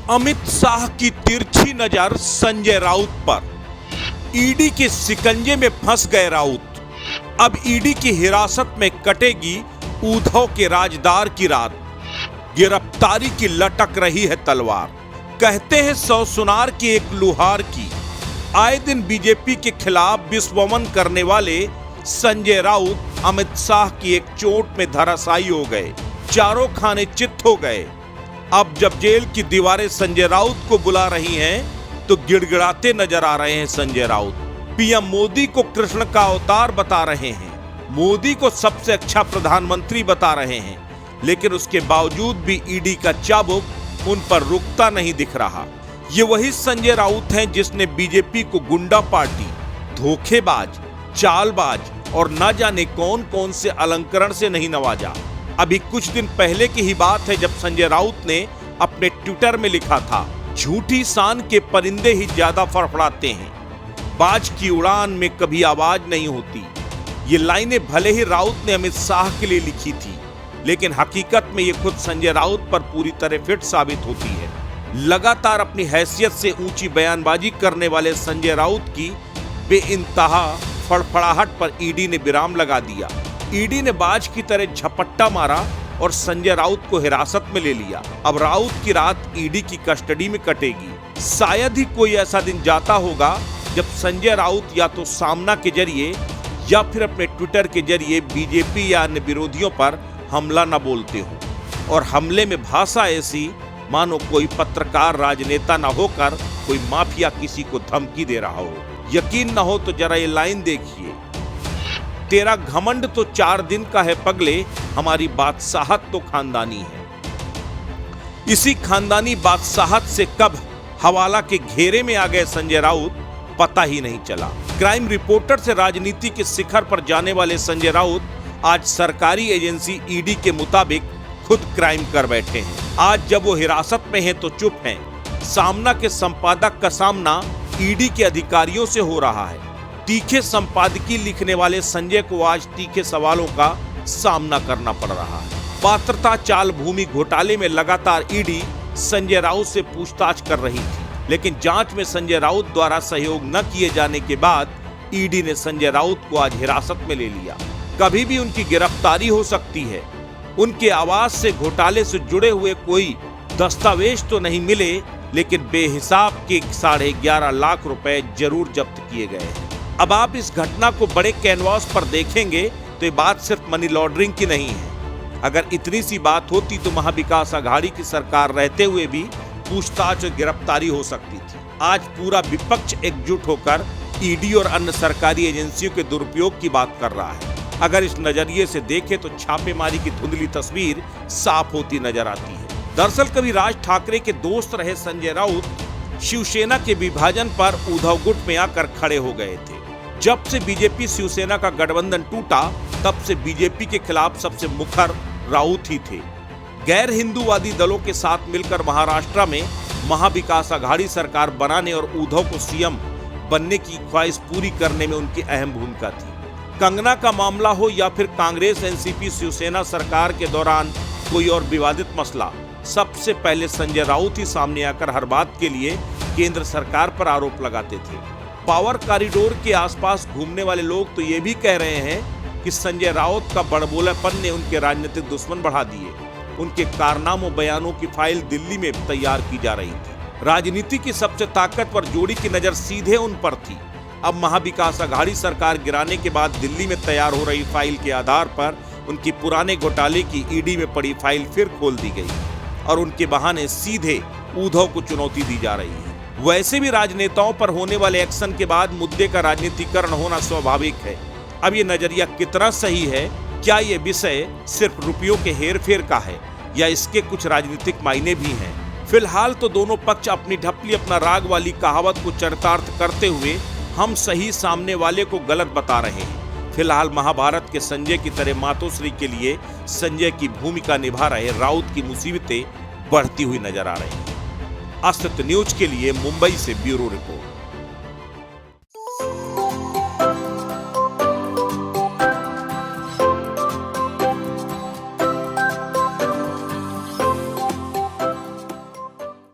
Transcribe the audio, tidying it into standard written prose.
अमित शाह की तिरछी नजर संजय राउत पर। ईडी के शिकंजे में फंस गए राउत। अब ईडी की हिरासत में कटेगी उद्धव के राजदार की रात। गिरफ्तारी की लटक रही है तलवार। कहते हैं 100 सुनार की एक लुहार की। आए दिन बीजेपी के खिलाफ विस्फोमन करने वाले संजय राउत अमित शाह की एक चोट में धराशायी हो गए। चारों खाने चित्त हो गए। अब जब जेल की दीवारें संजय राउत को बुला रही हैं, तो गिड़गिड़ाते नजर आ रहे हैं संजय राउत। पीएम मोदी को कृष्ण का अवतार बता रहे हैं, मोदी को सबसे अच्छा प्रधानमंत्री बता रहे हैं, लेकिन उसके बावजूद भी ईडी का चाबुक उन पर रुकता नहीं दिख रहा। ये वही संजय राउत हैं जिसने बीजेपी को गुंडा पार्टी, धोखेबाज, चालबाज और न जाने कौन कौन से अलंकरण से नहीं नवाजा। अभी कुछ दिन पहले की ही बात है जब संजय राउत ने अपने ट्विटर में लिखा था, झूठी शान के परिंदे ही ज्यादा फड़फड़ाते हैं, बाज की उड़ान में कभी आवाज नहीं होती। ये लाइनें भले ही राउत ने अमित शाह के लिए लिखी थी, लेकिन हकीकत में ये खुद संजय राउत पर पूरी तरह फिट साबित होती है। लगातार अपनी हैसियत से ऊंची बयानबाजी करने वाले संजय राउत की बेइंतहा फड़फड़ाहट पर ईडी ने विराम लगा दिया। ईडी ने बाज की तरह झपट्टा मारा और संजय राउत को हिरासत में ले लिया। अब राउत की रात ईडी की कस्टडी में कटेगी। शायद ही कोई ऐसा दिन जाता होगा जब संजय राउत या तो सामना के जरिए या फिर अपने ट्विटर के जरिए बीजेपी या अन्य विरोधियों पर हमला न बोलते हो, और हमले में भाषा ऐसी मानो कोई पत्रकार राजनेता न होकर कोई माफिया किसी को धमकी दे रहा हो। यकीन न हो तो जरा ये लाइन देखिए, तेरा घमंड तो 4 दिन का है पगले, हमारी बादशाहत तो खानदानी है। इसी खानदानी बादशाहत से कब हवाला के घेरे में आ गए संजय राउत, पता ही नहीं चला। क्राइम रिपोर्टर से राजनीति के शिखर पर जाने वाले संजय राउत आज सरकारी एजेंसी ईडी के मुताबिक खुद क्राइम कर बैठे हैं। आज जब वो हिरासत में हैं तो चुप हैं। सामना के संपादक का सामना ईडी के अधिकारियों से हो रहा है। तीखे संपादकीय लिखने वाले संजय को आज तीखे सवालों का सामना करना पड़ रहा है। पात्रता चाल भूमि घोटाले में लगातार ईडी संजय राउत से पूछताछ कर रही थी, लेकिन जांच में संजय राउत द्वारा सहयोग न किए जाने के बाद ईडी ने संजय राउत को आज हिरासत में ले लिया। कभी भी उनकी गिरफ्तारी हो सकती है। उनके आवास से घोटाले से जुड़े हुए कोई दस्तावेज तो नहीं मिले, लेकिन बेहिसाब के 11.5 लाख रुपए जरूर जब्त किए गए हैं। अब आप इस घटना को बड़े कैनवास पर देखेंगे तो ये बात सिर्फ मनी लॉन्ड्रिंग की नहीं है। अगर इतनी सी बात होती तो महाविकास आघाड़ी की सरकार रहते हुए भी पूछताछ और गिरफ्तारी हो सकती थी। आज पूरा विपक्ष एकजुट होकर ईडी और अन्य सरकारी एजेंसियों के दुरुपयोग की बात कर रहा है। अगर इस नजरिए से देखें तो छापेमारी की धुंधली तस्वीर साफ होती नजर आती है। दरअसल कभी राज ठाकरे के दोस्त रहे संजय राउत शिवसेना के विभाजन पर उद्धव गुट में आकर खड़े हो गए थे। जब से बीजेपी शिवसेना का गठबंधन टूटा, तब से बीजेपी के खिलाफ सबसे मुखर राउत ही थे। गैर हिंदूवादी दलों के साथ मिलकर महाराष्ट्र में महाविकास आघाड़ी सरकार बनाने और उद्धव को सीएम बनने की ख्वाहिश पूरी करने में उनकी अहम भूमिका थी। कंगना का मामला हो या फिर कांग्रेस एनसीपी शिवसेना सरकार के दौरान कोई और विवादित मसला, सबसे पहले संजय राउत ही सामने आकर हर बात के लिए केंद्र सरकार पर आरोप लगाते थे। पावर कॉरिडोर के आसपास घूमने वाले लोग तो ये भी कह रहे हैं कि संजय राउत का बड़बोलापन ने उनके राजनीतिक दुश्मन बढ़ा दिए। उनके कारनामों बयानों की फाइल दिल्ली में तैयार की जा रही थी। राजनीति की सबसे ताकतवर जोड़ी की नजर सीधे उन पर थी। अब महाविकास आघाड़ी सरकार गिराने के बाद दिल्ली में तैयार हो रही फाइल के आधार पर उनकी पुराने घोटाले की ईडी में पड़ी फाइल फिर खोल दी गई और उनके बहाने सीधे उद्धव को चुनौती दी जा रही है। वैसे भी राजनेताओं पर होने वाले एक्शन के बाद मुद्दे का राजनीतिकरण होना स्वाभाविक है। अब ये नजरिया कितना सही है? क्या ये विषय सिर्फ रुपयों के हेरफेर का है या इसके कुछ राजनीतिक मायने भी हैं? फिलहाल तो दोनों पक्ष अपनी ढपली अपना राग वाली कहावत को चरितार्थ करते हुए हम सही सामने वाले को गलत बता रहे हैं। फिलहाल महाभारत के संजय की तरह मातोश्री के लिए संजय की भूमिका निभा रहे राउत की मुसीबतें बढ़ती हुई नजर आ रही हैं। अस्तित्व न्यूज के लिए मुंबई से ब्यूरो रिपोर्ट।